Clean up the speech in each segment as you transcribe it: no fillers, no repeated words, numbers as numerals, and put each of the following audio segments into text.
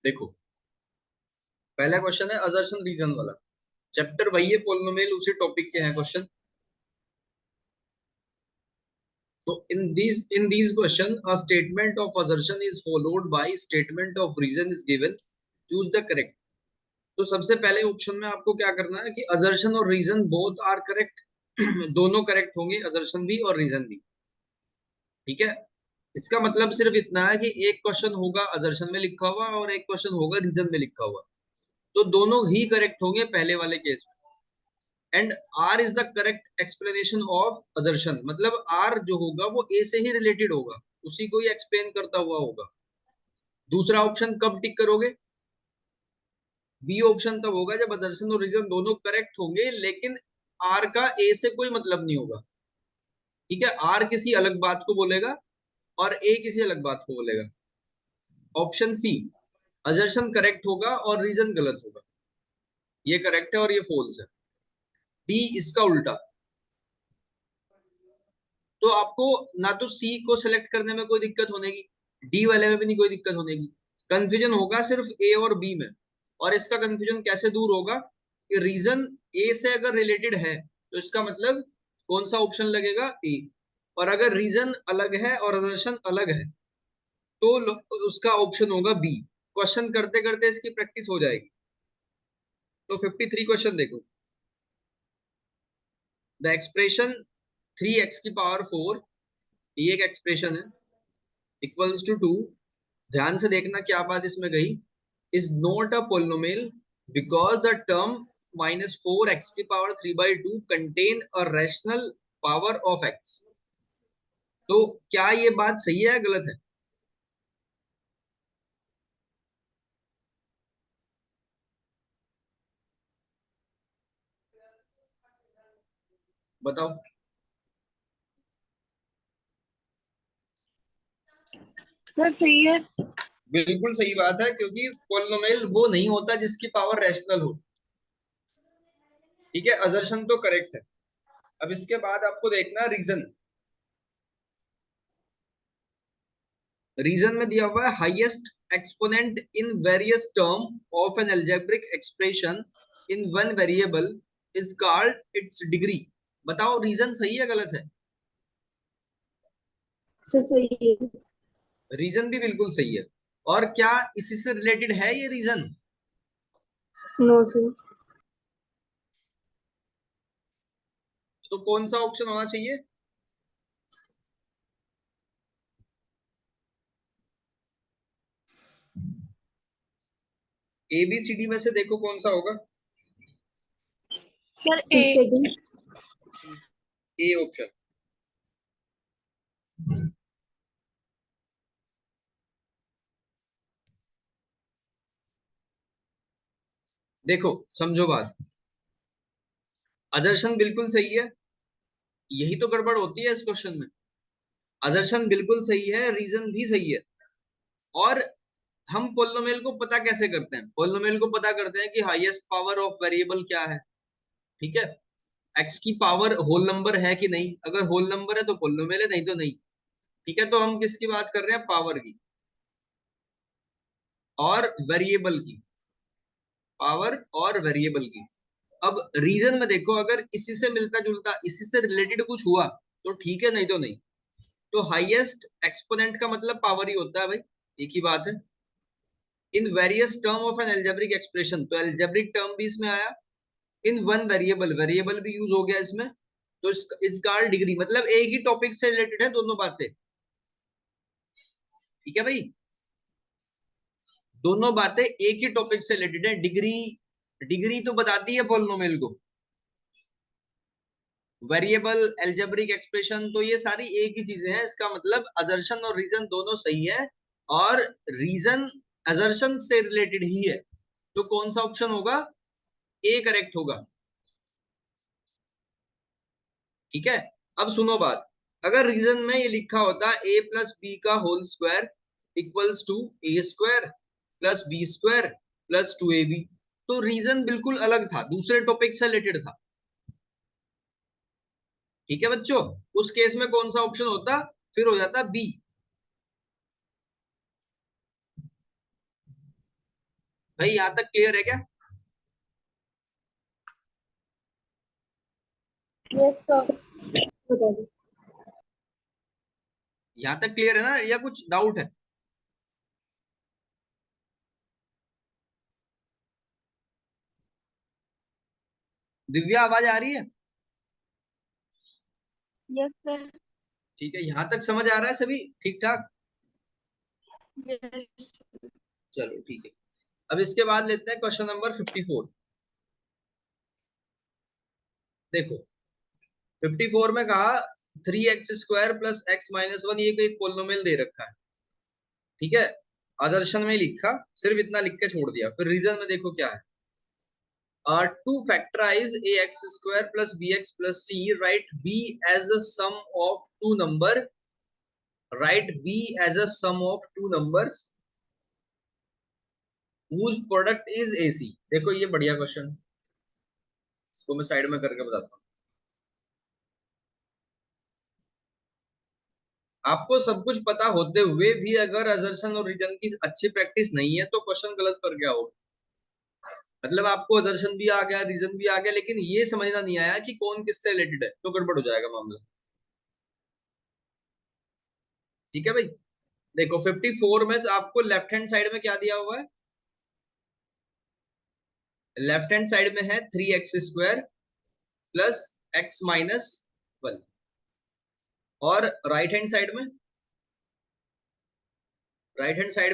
देखो, पहला क्वेश्चन है असर्शन रीजन वाला। चैप्टर वही है, पोलिनोमियल, उसी टॉपिक के हैं क्वेश्चन। तो in these question a statement of assertion is followed by statement of reason is given, choose the correct. तो सबसे पहले ऑप्शन में आपको क्या करना है कि असर्शन और रीजन बोथ आर करेक्ट। दोनों करेक्ट होंगे, असर्शन भी और रीजन भी। ठीक है, इसका मतलब सिर्फ इतना है कि एक क्वेश्चन होगा असर्शन में लिखा हुआ और एक क्वेश्चन होगा रीजन में लिखा हुआ। तो दोनों ही करेक्ट होंगे पहले वाले केस में। And R is the correct explanation of assertion, मतलब आर जो होगा वो ए से ही रिलेटेड होगा, उसी को ही एक्सप्लेन करता हुआ होगा। दूसरा ऑप्शन कब टिक करोगे? बी ऑप्शन तब होगा जब असर्शन और रीजन दोनों करेक्ट होंगे, लेकिन आर का ए से कोई मतलब नहीं होगा। ठीक है, आर किसी अलग बात को बोलेगा और ए किसी अलग बात को बोलेगा। ऑप्शन सी, असर्शन करेक्ट होगा और रीजन गलत होगा, ये करेक्ट है और ये फॉल्स है। डी इसका उल्टा। तो आपको ना तो सी को सिलेक्ट करने में कोई दिक्कत होने की, डी वाले में भी नहीं कोई दिक्कत होने की। कंफ्यूजन होगा सिर्फ ए और बी में। और इसका कंफ्यूजन कैसे दूर होगा कि रीजन ए से अगर रिलेटेड है तो इसका मतलब कौन सा ऑप्शन लगेगा? ए। और अगर रीजन अलग है और असर्शन अलग है तो उसका ऑप्शन होगा बी। क्वेश्चन करते करते इसकी प्रैक्टिस हो जाएगी। तो 53 क्वेश्चन देखो। द एक्सप्रेशन 3x की पावर 4, ये एक एक्सप्रेशन है, इक्वल्स टू 2। ध्यान से देखना क्या बात इसमें गई। Is not a polynomial because the term -4x की power 3/2 contain a rational power of x। तो क्या ये बात सही है या गलत है? बताओ। सर सही है। बिल्कुल सही बात है, क्योंकि पोलिनोमियल वो नहीं होता जिसकी पावर रैशनल हो। ठीक है, असर्शन तो करेक्ट है। अब इसके बाद आपको देखना रीजन। रीजन में दिया हुआ है highest exponent in various term of N algebraic expression in one variable is called its degree. बताओ रीजन सही है गलत है? सर सही है। रीजन भी बिल्कुल सही है। और क्या इसी से रिलेटेड है ये रीजन? No sir. तो कौन सा ऑप्शन होना चाहिए? ए बी सी डी में से देखो कौन सा होगा। Sir A. A option. देखो, समझो बात। असर्शन बिल्कुल सही है, यही तो गड़बड़ होती है इस क्वेश्चन में। असर्शन बिल्कुल सही है, रीजन भी सही है। और हम पोलिनोमियल को पता कैसे करते हैं? पोलिनोमियल को पता करते हैं कि हाईएस्ट पावर ऑफ वेरिएबल क्या है। ठीक है, एक्स की पावर होल नंबर है कि नहीं, अगर होल नंबर है तो पोलिनोमियल है, नहीं तो नहीं। ठीक है, तो हम किसकी बात कर रहे हैं? पावर की और वेरिएबल की। पावर और वेरिएबल की। अब रीजन में देखो, अगर इसी से मिलता जुलता, इसी से रिलेटेड कुछ हुआ तो ठीक है, नहीं तो नहीं। तो हाईएस्ट एक्सपोनेंट का मतलब पावर ही होता है भाई, एक ही बात है। In various term of an algebraic expression, तो एल्जेब्रिक टर्म भी इसमें आया। इन वन वेरिएबल, वेरिएबल भी यूज हो गया इसमें। तो इट्स कॉल्ड डिग्री, मतलब एक ही टॉपिक से रिलेटेड है दोनों बातें। ठीक है भाई, दोनों बातें एक ही टॉपिक से रिलेटेड है। डिग्री, डिग्री तो बताती है पॉलिनोमियल को। वेरिएबल, एल्जेब्रिक एक्सप्रेशन, तो ये सारी एक ही चीजें हैं। इसका मतलब असर्शन और रीजन दोनों सही है, और रीजन असर्शन से रिलेटेड ही है। तो कौन सा ऑप्शन होगा? ए करेक्ट होगा। ठीक है, अब सुनो बात। अगर रीजन में ये लिखा होता ए प्लस बी का whole square equals to A square plus B square plus 2ab, तो रीजन बिल्कुल अलग था, दूसरे टॉपिक से रिलेटेड था। ठीक है बच्चों, उस केस में कौन सा ऑप्शन होता? फिर हो जाता बी। भाई यहाँ तक क्लियर है क्या? Yes sir. बता दो। यहाँ तक क्लियर है ना, या कुछ डाउट है? दिव्या आवाज आ रही है? Yes sir. ठीक है, यहाँ तक समझ आ रहा है सभी ठीक ठाक? यस। चलो ठीक है। अब इसके बाद लेते हैं क्वेश्चन नंबर 54। देखो 54 में कहा 3x² plus x minus one, ये एक पोलिनोमियल दे रखा है, ठीक है। आदर्शन में लिखा, सिर्फ इतना लिख के छोड़ दिया। फिर रीजन में देखो क्या है। To factorize ax² plus bx plus c, write b as a sum of two number, write b as a sum of two numbers whose product is ac। देखो ये बढ़िया क्वेश्चन, इसको मैं साइड में करके बताता हूँ। आपको सब कुछ पता होते हुए भी अगर असर्शन और रीजन की अच्छी प्रैक्टिस नहीं है तो क्वेश्चन गलत कर गया होगा। मतलब आपको असर्शन भी आ गया, रीजन भी आ गया, लेकिन ये समझना नहीं आया कि कौन किससे रिलेटेड है, तो गड़बड़ हो जाएगा मामला। ठीक है भाई। देखो 54 में से आपको लेफ्ट हैंड साइड में क्या दिया हुआ है? लेफ्ट हैंड साइड में है 3x² plus x minus one, और राइट हैंड साइड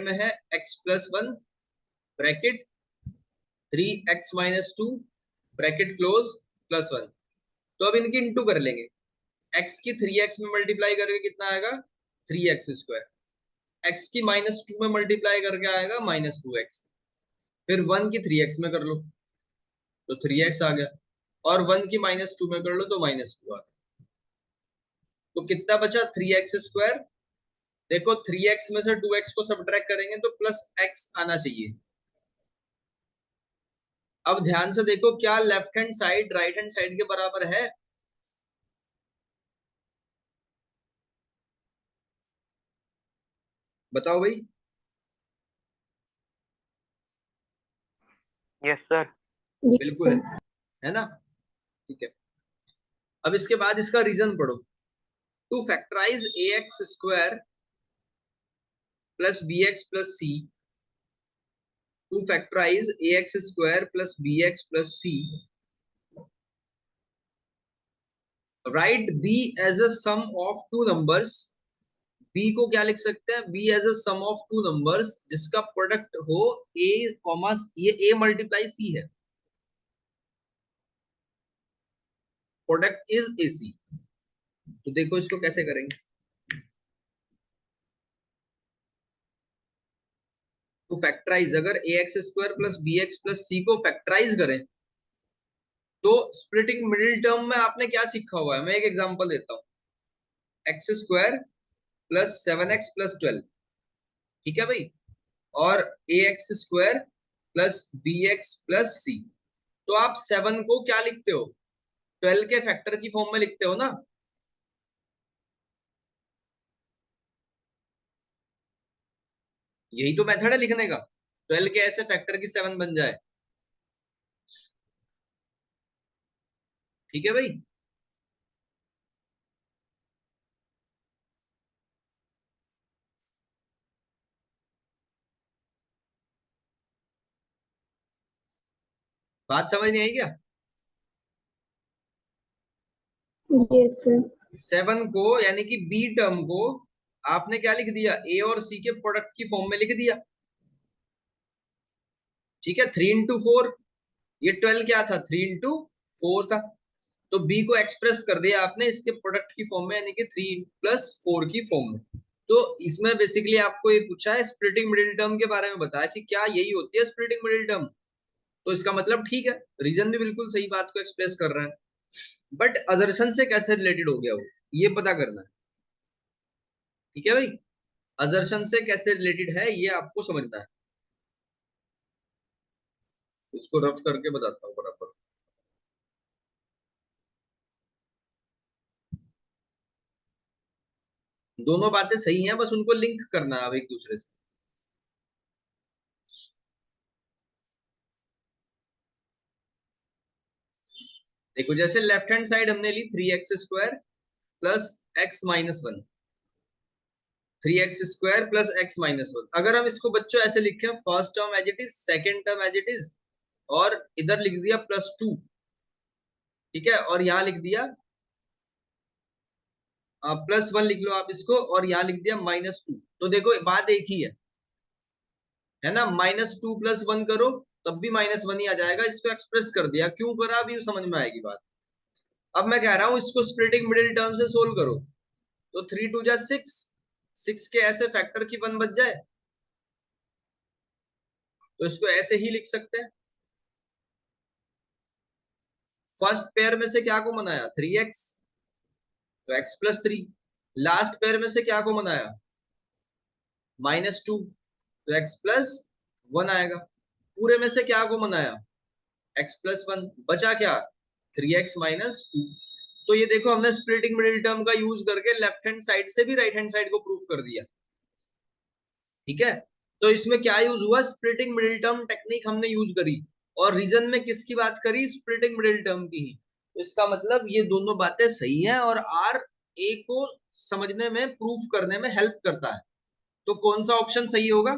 में है x plus one bracket 3x - 2 bracket close plus one. तो अब इनकी इंटू कर लेंगे। x की 3x में मल्टीप्लाई करके कितना आएगा? 3x²। x की -2 में मल्टीप्लाई करके आएगा -2x। फिर 1 की 3x में कर लो तो 3x आ गया, और 1 की -2 में कर लो तो -2 आ गया। तो कितना बचा? 3x²। देखो 3x में से 2x को सब्ट्रैक्ट करेंगे तो प्लस x आना चाहिए। अब ध्यान से देखो, क्या left hand side right hand side के बराबर है? बताओ भाई। Yes sir. बिल्कुल है ना? ठीक है। अब इसके बाद इसका रीजन पढ़ो। To factorise ax² plus bx plus c, to factorise ax² plus bx plus c, write b as a sum of two numbers. b को क्या लिख सकते हैं? b as a sum of two numbers जिसका product हो a comma, ये a multiply c है, product is ac। तो देखो इसको कैसे करेंगे। तो फैक्टराइज, अगर ax² plus bx plus c को फैक्टराइज करें तो स्प्लिटिंग मिडिल टर्म में आपने क्या सीखा हुआ है? मैं एक एग्जांपल देता हूँ। x² प्लस 7x प्लस 12, ठीक है भाई, और ax² plus bx plus c। तो आप 7 को क्या लिखते हो? 12 के फैक्टर की फॉर्म में लिखते हो ना? यही तो मेथड है लिखने का, 12 के ऐसे फैक्टर की 7 बन जाए। ठीक है भाई। बात समझ नहीं आई क्या? Yes sir. 7 को यानी कि बी टर्म को आपने क्या लिख दिया? ए और सी के प्रोडक्ट की फॉर्म में लिख दिया। ठीक है, 3 × 4, ये 12 क्या था? 3 × 4 था। तो बी को एक्सप्रेस कर दिया आपने इसके प्रोडक्ट की फॉर्म में, यानी कि 3 + 4 की फॉर्म में। तो इसमें बेसिकली आपको ये पूछा है स्प्लिटिंग मिडिल टर्म के बारे में, बताया कि क्या यही होती है स्प्लिटिंग मिडिल टर्म। तो इसका मतलब ठीक है, रीजन भी बिल्कुल सही बात को एक्सप्रेस कर रहा है, बट अजर्शन से कैसे रिलेटेड हो गया वो, ये पता करना है। ठीक है भाई, अजर्शन से कैसे रिलेटेड है ये आपको समझना है। इसको रफ करके बताता हूँ बराबर। दोनों बातें सही हैं, बस उनको लिंक करना है अब एक दूसरे से। देखो जैसे लेफ्ट हैंड साइड हमने ली 3x² plus x minus 1, 3x² plus x minus 1। अगर हम इसको बच्चों ऐसे लिखें, first term as it is, second term as it is, और इधर लिख दिया +2, ठीक है, और यहाँ लिख दिया +1 लिख लो आप इसको, और यहाँ लिख दिया -2। तो देखो बात एक ही है ना, -2 + 1 करो तब भी -1 ही आ जाएगा। इसको एक्सप्रेस कर दिया, क्यों करा अभी समझ में आएगी बात। अब मैं कह रहा हूं इसको स्प्लिटिंग मिडिल टर्म से सोल्व करो, तो 3 2 जा 6, 6 के ऐसे फैक्टर की 1 बच जाए, तो इसको ऐसे ही लिख सकते हैं। फर्स्ट पेयर में से क्या कॉमन आया, 3x, तो x + 3। लास्ट पेयर में से क्या कॉमन आया, -2, तो x + 1 आएगा। पूरे में से क्या कॉमन आया, x + 1, बचा क्या, 3x - 2। तो ये देखो हमने स्प्लिटिंग मिडिल टर्म का यूज करके लेफ्ट हैंड साइड से भी राइट हैंड साइड को प्रूफ कर दिया, ठीक है। तो इसमें क्या यूज हुआ, स्प्लिटिंग मिडिल टर्म टेक्निक हमने यूज करी, और रीजन में किसकी बात करी, स्प्लिटिंग मिडिल टर्म की ही। तो इसका मतलब ये दोनों बातें सही हैं, और आर ए को समझने में, प्रूफ करने में हेल्प करता है। तो कौन सा ऑप्शन सही होगा,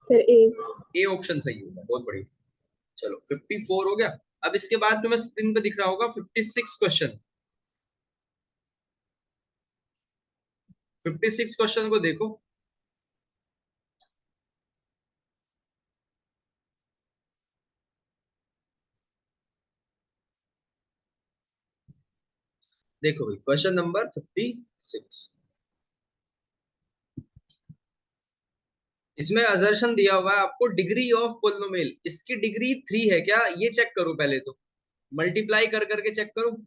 सर ए। ए ऑप्शन सही होगा, बहुत बढ़िया। चलो 54 हो गया। अब इसके बाद तुम्हें स्क्रीन पे दिख रहा होगा 56 क्वेश्चन। 56 क्वेश्चन को देखो। देखो भाई क्वेश्चन नंबर 56, इसमें असर्शन दिया हुआ है आपको, डिग्री ऑफ पोलिनोमियल, इसकी डिग्री 3 है क्या, ये चेक करो पहले तो, मल्टीप्लाई कर करके चेक करो।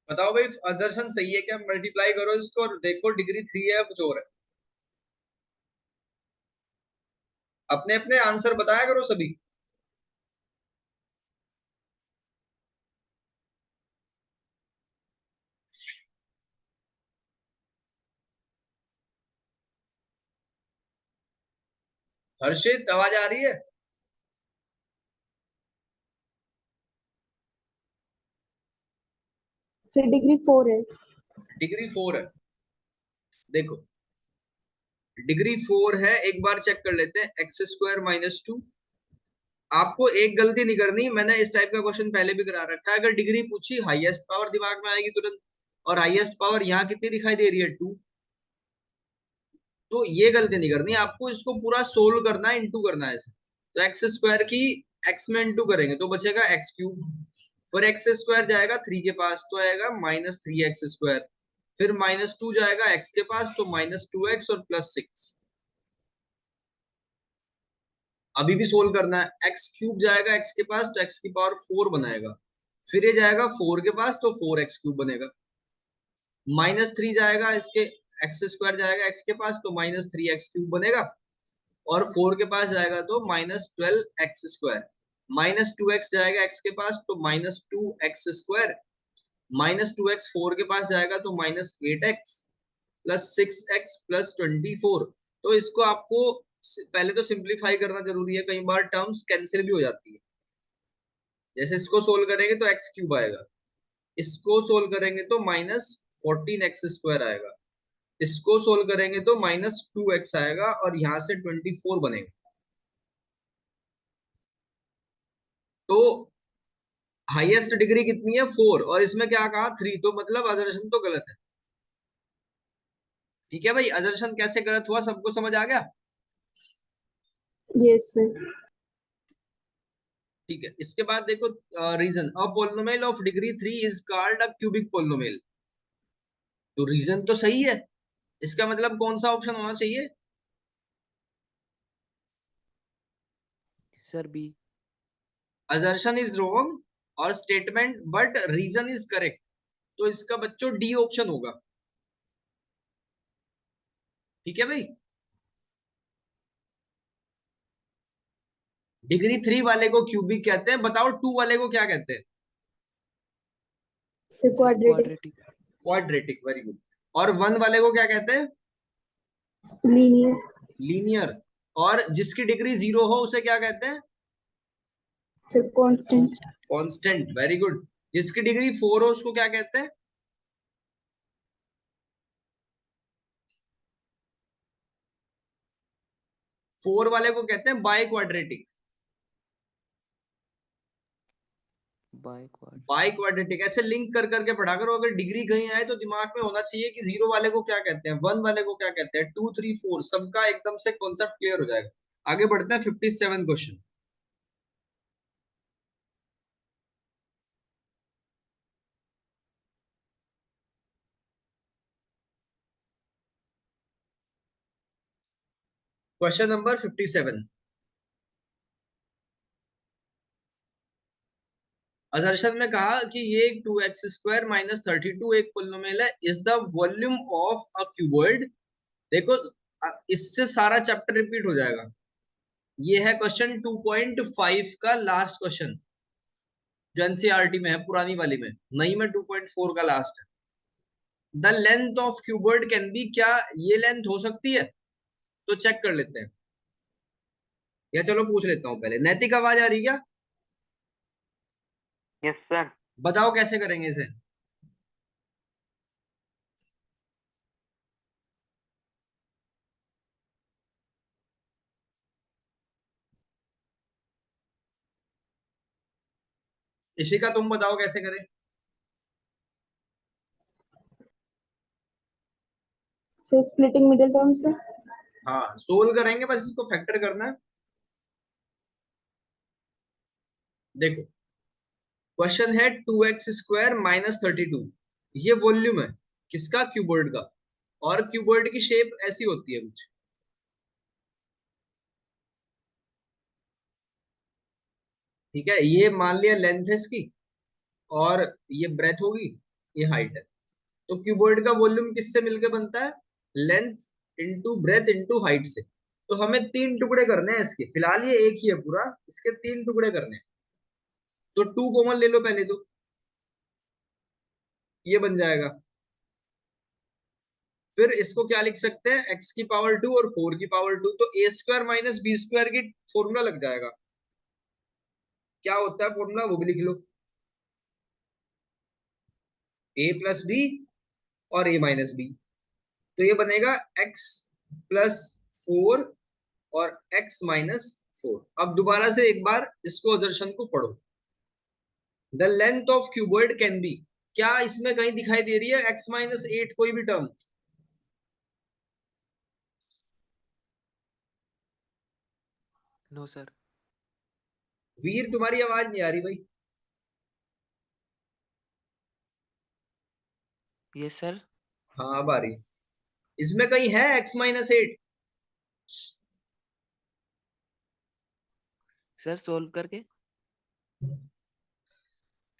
बताओ भाई आदर्शन सही है क्या, मल्टीप्लाई करो इसको और देखो डिग्री 3 है कुछ और है। अपने अपने आंसर बताया करो सभी। हर्षित आवाज आ रही है, सर डिग्री 4 है। डिग्री 4 है। देखो डिग्री 4 है, एक बार चेक कर लेते हैं, x² - 2। आपको एक गलती नहीं करनी, मैंने इस टाइप का क्वेश्चन पहले भी करा रखा है, अगर डिग्री पूछी हाईएस्ट पावर दिमाग में आएगी तुरंत, और हाईएस्ट पावर यहाँ कितनी दिखाई दे रही है, 2। तो ये गलती नहीं करनी आपको, इसको पूरा सोल्व करना है, इंटू करना है इसे। तो x² की x में इंटू करेंगे तो बचेगा x3, फिर x² जाएगा 3 के पास तो आएगा -3x², फिर -2 जाएगा x के पास तो -2x और +6। अभी भी सोल्व करना है, x³ जाएगा x के पास तो x की पावर 4 बनाएगा, फिर ये जाएगा 4 के पास तो 4x³ बनेगा, -3 जाएगा इसके, x² जाएगा x के पास तो -3x³ बनेगा, और 4 के पास जाएगा तो -12x², -2x जाएगा x के पास तो -2x², -2x 4 के पास जाएगा तो -8x, प्लस 6x प्लस 24। तो इसको आपको पहले तो सिंप्लीफाई करना जरूरी है, कई बार टर्म्स कैंसिल भी हो जाती है। जैसे इसको सोल्व करेंगे तो एक्स क्यूब आएगा, इसको सोल्व करेंगे तो माइनस 14x² आएगा, इसको सोल्व करेंगे तो माइनस 2x आएगा, और यहां से 24 बनेगा। तो हाईएस्ट डिग्री कितनी है 4, और इसमें क्या कहा 3, तो मतलब अजर्शन तो गलत है। ठीक है भाई, अजर्शन कैसे गलत हुआ सबको समझ आ गया? Yes sir. ठीक है, इसके बाद देखो reason, a polynomial of degree 3 is called a cubic polynomial. तो रीजन तो सही है, इसका मतलब कौन सा ऑप्शन होना चाहिए? Sir B. assertion is wrong और statement but reason is correct, तो इसका बच्चों डी ऑप्शन होगा। ठीक है भाई, डिग्री 3 वाले को क्यूबिक कहते हैं, बताओ 2 वाले को क्या कहते हैं? Sir sir quadratic. Quadratic. Quadratic, very good. और 1 वाले को क्या कहते हैं? लीनियर। लीनियर। और जिसकी डिग्री 0 हो उसे क्या कहते हैं? Sir sir constant. Constant. Constant, very good. जिसकी डिग्री 4 हो उसको क्या कहते हैं? 4 वाले को कहते हैं बाई क्वाड्रेटिक। बाई क्वाड्रेटिक ऐसे लिंक कर करके पढ़ा करो, अगर डिग्री कहीं आए तो दिमाग में होना चाहिए कि 0 वाले को क्या कहते हैं, 1 वाले को क्या कहते हैं, 2 3 4 सबका एकदम से कॉन्सेप्ट क्लियर हो जाएगा। आगे बढ़ते हैं 57 क्वेश्चन। क्वेश्चन नंबर 57, असर्शन में कहा कि ये 2x² माइनस 32 एक पोलिनोमियल है, is the volume of a cuboid. देखो इससे सारा चैप्टर रिपीट हो जाएगा। ये है क्वेश्चन 2.5 का लास्ट क्वेश्चन, जो एनसीईआरटी में है, पुरानी वाली में, नई में 2.4 का लास्ट है। The length of cuboid can be, क्या ये लेंथ हो सकती है? तो चेक कर लेते हैं, या चलो पूछ लेता हूं पहले। नैतिक आवाज आ रही क्या? Yes sir. बताओ कैसे करेंगे इसे। इशिका तुम बताओ कैसे करें। सर स्प्लिटिंग मिडिल टर्म से। हाँ सोल्व करेंगे, बस इसको फैक्टर करना है। देखो क्वेश्चन है 2x² माइनस 32, ये वॉल्यूम है किसका? क्यूबॉइड का। और क्यूबॉइड की शेप ऐसी होती है कुछ, ठीक है। ये मान लिया लेंथ है इसकी, और ये ब्रेथ होगी, ये हाइट है। तो क्यूबॉइड का वॉल्यूम किससे मिलकर बनता है? Length into breadth into height से। तो हमें 3 टुकड़े करने हैं इसके, फिलहाल ये एक ही है पूरा, इसके 3 टुकड़े करने हैं। तो 2 कॉमन ले लो पहले, तो ये बन जाएगा। फिर इसको क्या लिख सकते हैं? x की पावर 2 और 4 की पावर 2, तो a² माइनस b² की फॉर्मूला लग जाएगा। क्या होता है फॉर्मूला, वो भी लिख लो, a प्लस बी और a माइनस बी। तो ये बनेगा x प्लस 4 और x माइनस 4। अब दोबारा से एक बार इसको असर्शन को पढ़ो। The length of cuboid can be, क्या इसमें कहीं दिखाई दे रही है x माइनस 8 कोई भी टर्म? No sir. वीर तुम्हारी आवाज नहीं आ रही भाई। Yes sir. हाँ अब आ रही। इसमें कहीं है x माइनस 8? सर सोल्व करके।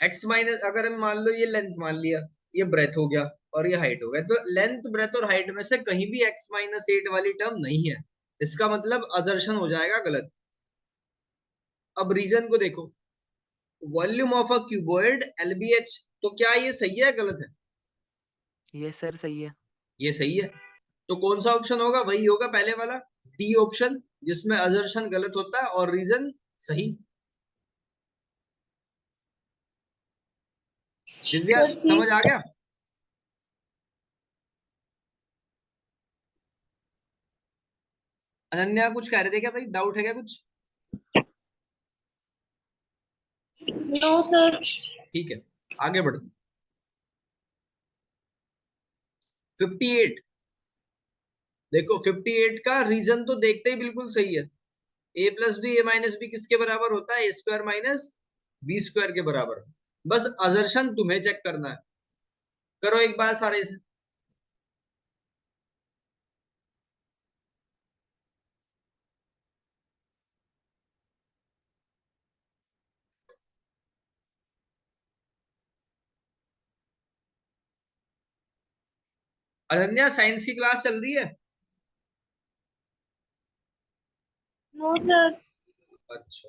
x माइनस, अगर हम मान लो ये लेंथ मान लिया, ये ब्रेथ हो गया और ये हाइट हो गया, तो लेंथ ब्रेथ और हाइट में से कहीं भी x माइनस 8 वाली टर्म नहीं है, इसका मतलब असर्शन हो जाएगा गलत। अब रीजन को देखो, volume of a cuboid LBH, तो क्या ये सही है गलत है? यस सर सही है। ये सही है। तो कौन सा ऑप्शन होगा? वही होगा पहले वाला, डी ऑप्शन, जिसमें असर्शन गलत होता है और रीजन सही। दिव्या सर समझ आ ठीक। गया? अनन्या कुछ कह रहे थे क्या भाई? डाउट है क्या कुछ? No sir. ठीक है, आगे बढ़ो। 58, देखो 58 का रीजन तो देखते ही बिल्कुल सही है। A plus B, A minus B किसके बराबर होता है? ए स्क्वायर माइनस बी स्क्वायर के बराबर। बस असर्शन तुम्हें चेक करना है। करो एक बार सारे से। अनन्या साइंस की क्लास चल रही है? No sir. अच्छा,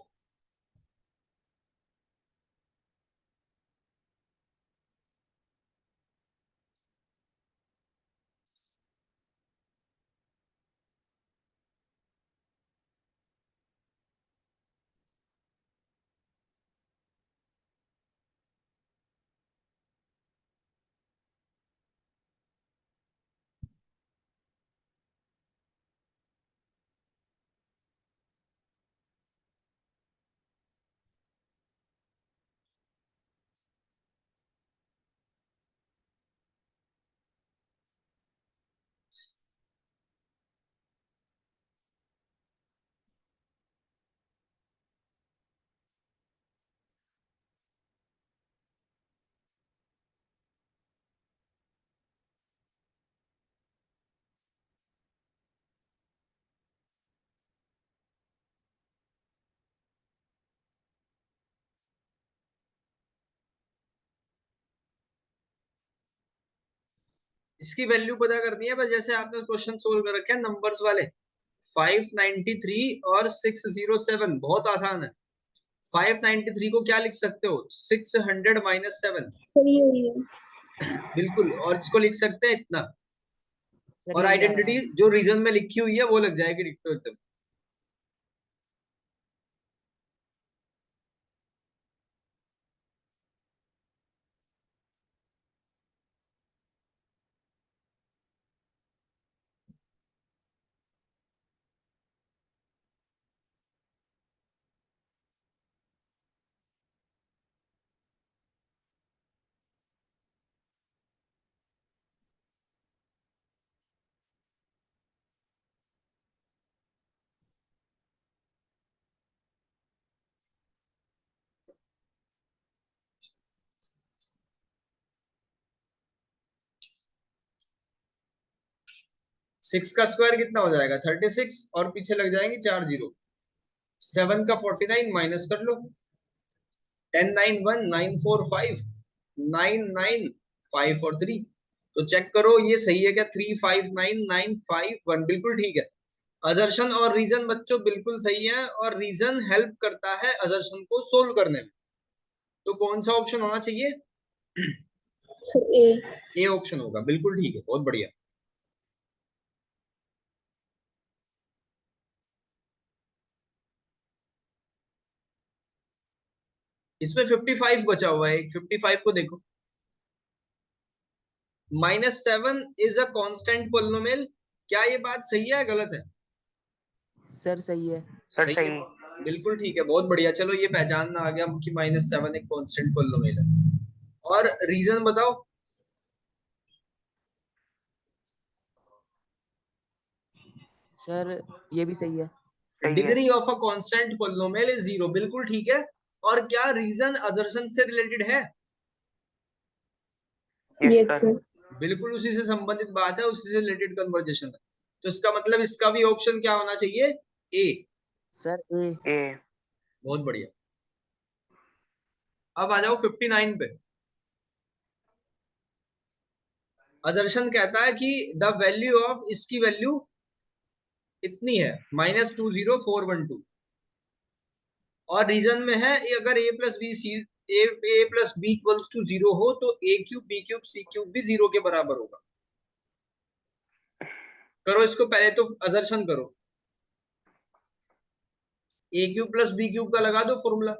इसकी वैल्यू पता करनी है बस, जैसे आपने क्वेश्चन सोल्व कर रखे हैं नंबर्स वाले। 593 और 607 बहुत आसान है। 593 को क्या लिख सकते हो? 600 माइनस 7। सर ये हुई है। बिल्कुल, और इसको लिख सकते हैं इतना। सर और यही आ रहा आइडेंटिटी है। जो रीजन में लिखी हुई है वो लग जाएगी डिक्टो एकदम। सिक्स का स्क्वायर कितना हो जाएगा? 36, और पीछे लग जाएंगे 4 जीरो। 7 का 49 माइनस कर लो। 10 9 1 9 4 5 9 9 5 और 3। तो चेक करो ये सही है क्या? 3 5 9 9 5 1 बिल्कुल ठीक है। असर्शन और रीजन बच्चों बिल्कुल सही है, और रीजन हेल्प करता है असर्शन को सोल्व करने में। तो कौन सा ऑप्शन होना चाहिए? Sir A. ए ऑप्शन होगा, बिल्कुल ठीक है, बहुत बढ़िया। इसमें 55 बचा हुआ है, 55 को देखो। -7 इज अ कांस्टेंट पोलिनोमियल। क्या ये बात सही है गलत है? सर सही है। सही है, बिल्कुल ठीक है, बहुत बढ़िया। चलो ये पहचानना आ गया कि -7 एक कांस्टेंट पोलिनोमियल है। और रीजन बताओ। सर ये भी सही है। Degree of a constant polynomial is 0, बिल्कुल ठीक है। और क्या रीजन असर्शन से रिलेटेड है? Yes sir. बिल्कुल उसी से संबंधित बात है, उसी से रिलेटेड कन्वर्जेशन है। तो इसका मतलब इसका भी ऑप्शन क्या होना चाहिए? ए। सर ए। बहुत बढ़िया। अब आ जाओ 59 पे। असर्शन कहता है कि द वैल्यू ऑफ, इसकी वैल्यू इतनी है, -20412। और रीजन में है अगर a plus B C, A plus B equals to 0 हो तो a cube B cube C cube भी 0 के बराबर होगा। करो इसको, पहले तो अजर्शन करो, A cube plus B cube का लगा दो formula.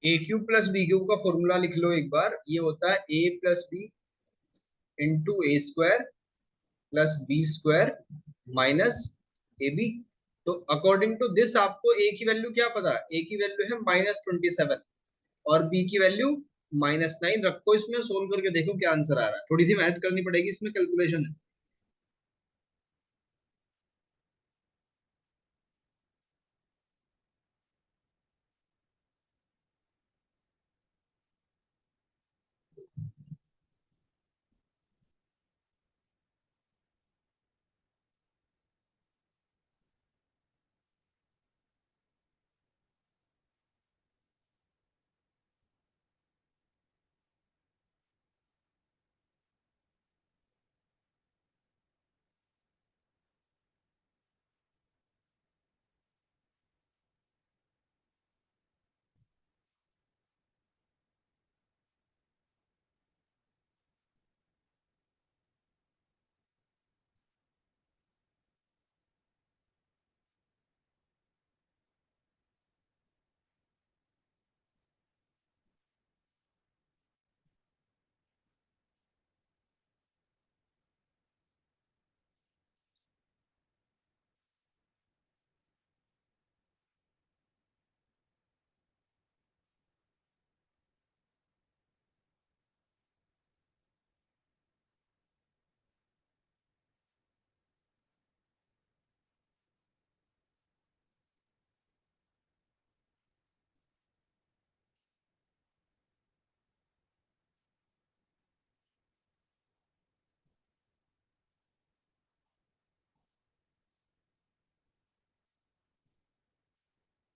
A cube plus B cube का फॉर्मूला लिख लो एक बार, ये होता है A plus B into A square plus B square minus A B. तो अकॉर्डिंग टू दिस आपको ए की वैल्यू क्या पता है, ए की वैल्यू है -27 और बी की वैल्यू -9। रखो इसमें, सोल्व करके देखो क्या आंसर आ रहा है। थोड़ी सी मेहनत करनी पड़ेगी, इसमें कैलकुलेशन है।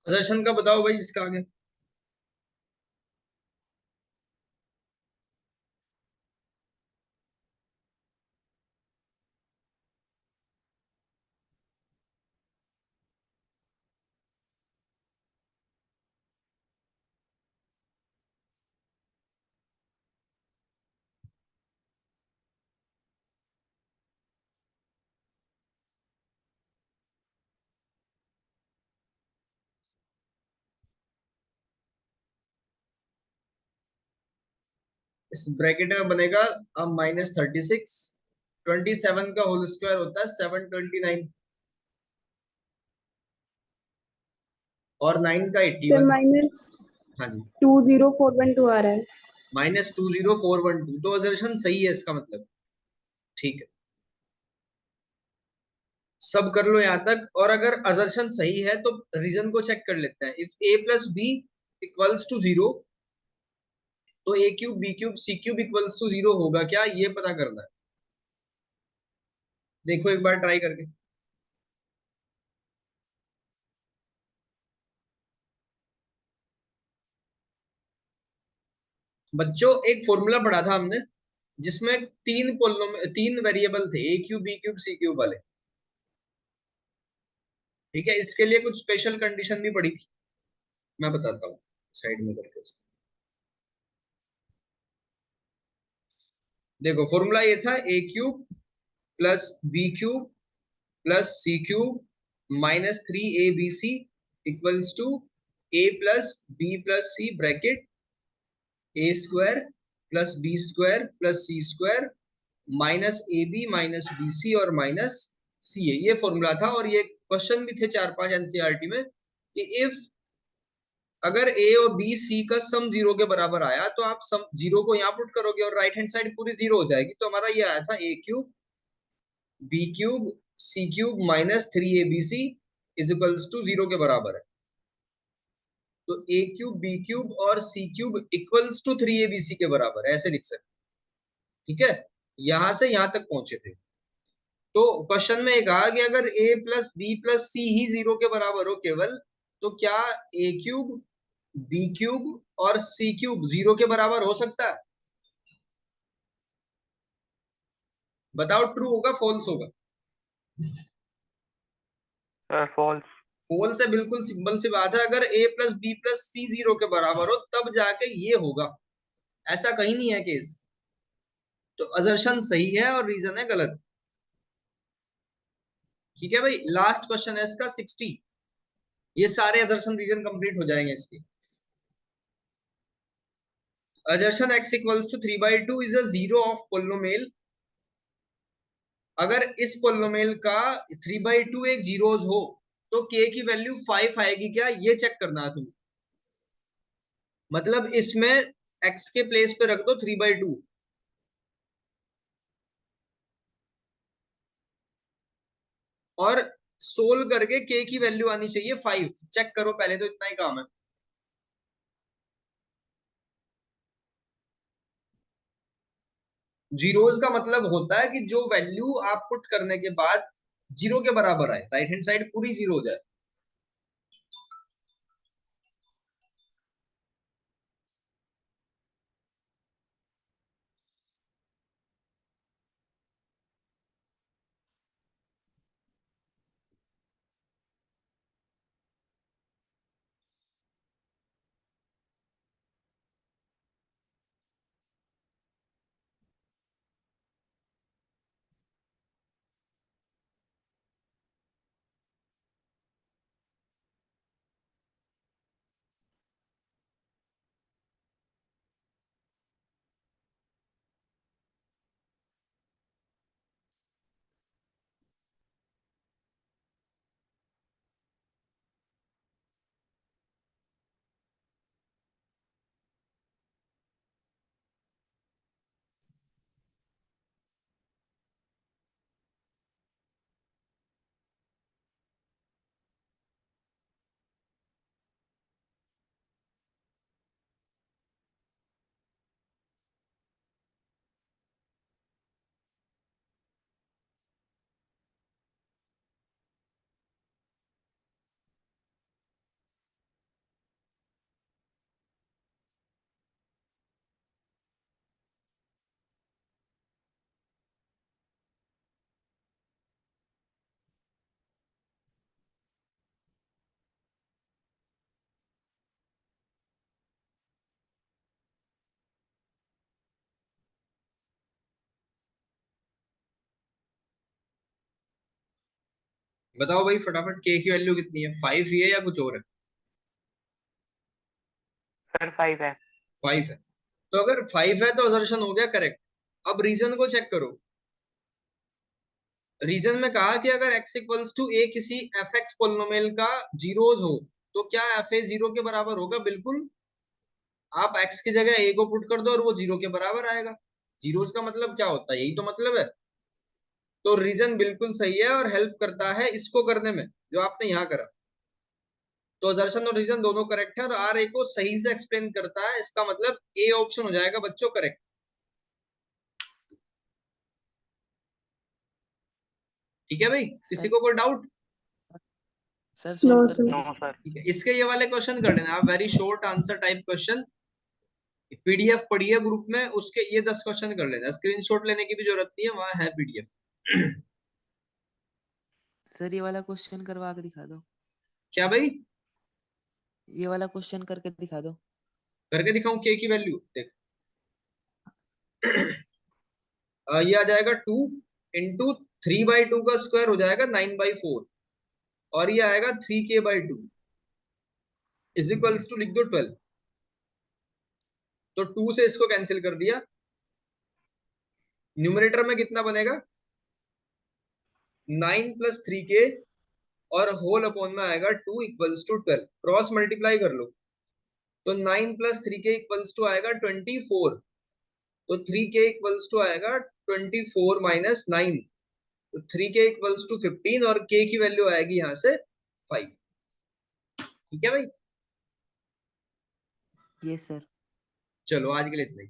असर्शन का बताओ भाई, इसका आगे। इस ब्रैकेट में बनेगा अब -36, 27 का होल स्क्वायर होता है 729 और 9 का सर 81। माइनस हाँ जी, 20412 आ रहा है। -20412, तो असर्शन सही है इसका मतलब। ठीक है, सब कर लो यहाँ तक। और अगर असर्शन सही है तो रीजन को चेक कर लेते हैं। If a plus B equals to 0, तो A cube B cube C cube equals to 0 होगा क्या, ये पता करना है। देखो एक बार ट्राई करके। बच्चों, एक फॉर्मूला पढ़ा था हमने जिसमें तीन वेरिएबल थे, ए cube B cube C cube वाले। ठीक है, इसके लिए कुछ स्पेशल कंडीशन भी पड़ी थी, मैं बताता हूँ साइड में करके। देखो फॉर्मूला ये था, A cube plus B cube plus C cube -3abc equals to a plus B plus C bracket A square plus B square plus C square -ab minus bc और माइनस सी ए, ये formula था। और ये question भी थे 4-5 NCERT में कि if अगर ए और बी सी का सम 0 के बराबर आया तो आप सम 0 को यहाँ पुट करोगे और राइट हैंड साइड पूरी 0 हो जाएगी। तो हमारा ये आया था A cube B cube C cube minus 3abc is equals to 0 के बराबर है। तो ए क्यूब बी क्यूब और सी क्यूब इक्वल्स टू 3abc के बराबर है, ऐसे लिख सकते। ठीक है, यहां से यहां तक पहुंचे थे। तो क्वेश्चन में कहा कि अगर a प्लस बी प्लस सी ही 0 के बराबर हो केवल, तो क्या ए क्यूब बी क्यूब और सी क्यूब 0 के बराबर हो सकता है? बताओ, ट्रू होगा फॉल्स होगा? फॉल्स। फॉल्स है, बिल्कुल सिंपल सी बात है। अगर a प्लस बी प्लस सी 0 के बराबर हो तब जाके ये होगा, ऐसा कहीं नहीं है केस। तो असर्शन सही है और रीजन है गलत। ठीक है भाई, लास्ट क्वेश्चन है इसका 60। ये सारे असर्शन रीजन कंप्लीट हो जाएंगे इसके। Assertion x equals to 3/2 is a zero of polynomial. अगर इस पोलिनोमियल का 3/2 एक जीरोज हो तो k की वैल्यू 5 आएगी क्या, ये चेक करना है तुम्हें। मतलब इसमें x के प्लेस पे रख दो 3/2 और सोल्व करके k की वैल्यू आनी चाहिए 5। चेक करो पहले, तो इतना ही काम है। जीरोज का मतलब होता है कि जो वैल्यू आप पुट करने के बाद 0 के बराबर आए, राइट हैंड साइड पूरी 0 हो जाए। बताओ भाई फटाफट, k की वैल्यू कितनी है? 5 ही है या कुछ और है? सर 5 है। 5 है। तो अगर 5 है तो असर्शन हो गया करेक्ट। अब रीजन को चेक करो। रीजन में कहा कि अगर x इक्वल्स टू a किसी एफ एक्स पोलिनोमियल का जीरोज हो तो क्या एफ ए 0 के बराबर होगा? बिल्कुल। आप x की जगह a को पुट कर दो और वो 0 के बराबर आएगा। जीरोज का मतलब क्या होता है, यही तो मतलब है। तो रीजन बिल्कुल सही है और हेल्प करता है इसको करने में जो आपने यहाँ करा। तो असर्शन और रीजन दोनों करेक्ट है और आर ए को सही से एक्सप्लेन करता है। इसका मतलब ए ऑप्शन हो जाएगा बच्चों करेक्ट। ठीक है भाई, किसी सर को कोई doubt? Sir no solve sir. करके नो दिखा सर। ठीक है, इसके ये वाले क्वेश्चन कर लेना आप, very short answer type question. PDF पढ़ी है ग्रुप में, उसके ये 10 क्वेश्चन कर लेना। स्क्रीनशॉट लेने की भी जरूरत नहीं है, वहां है पीडीएफ। सर ये वाला क्वेश्चन करवा के दिखा दो। क्या भाई? ये वाला क्वेश्चन करके दिखा दो। करके दिखाऊं के की वैल्यू? देख ये आ जाएगा 2 इंटू 3/2 का स्क्वायर हो जाएगा 9/4 और ये आएगा 3k/2 इज इक्वल्स टू, लिख दो 12। तो 2 से इसको कैंसिल कर दिया। न्यूमरेटर में कितना बनेगा? 9 प्लस 3k और होल अपॉन में आएगा 2 इक्वल्स टू 12, क्रॉस मल्टीप्लाई कर लो। तो 9 प्लस 3k इक्वल्स टू आएगा 24, तो 3k इक्वल्स टू आएगा 24 माइनस 9, तो 3k इक्वल्स टू 15 और k की वैल्यू आएगी यहां से 5। ठीक है भाई, यस सर। चलो आज के लिए इतना ही।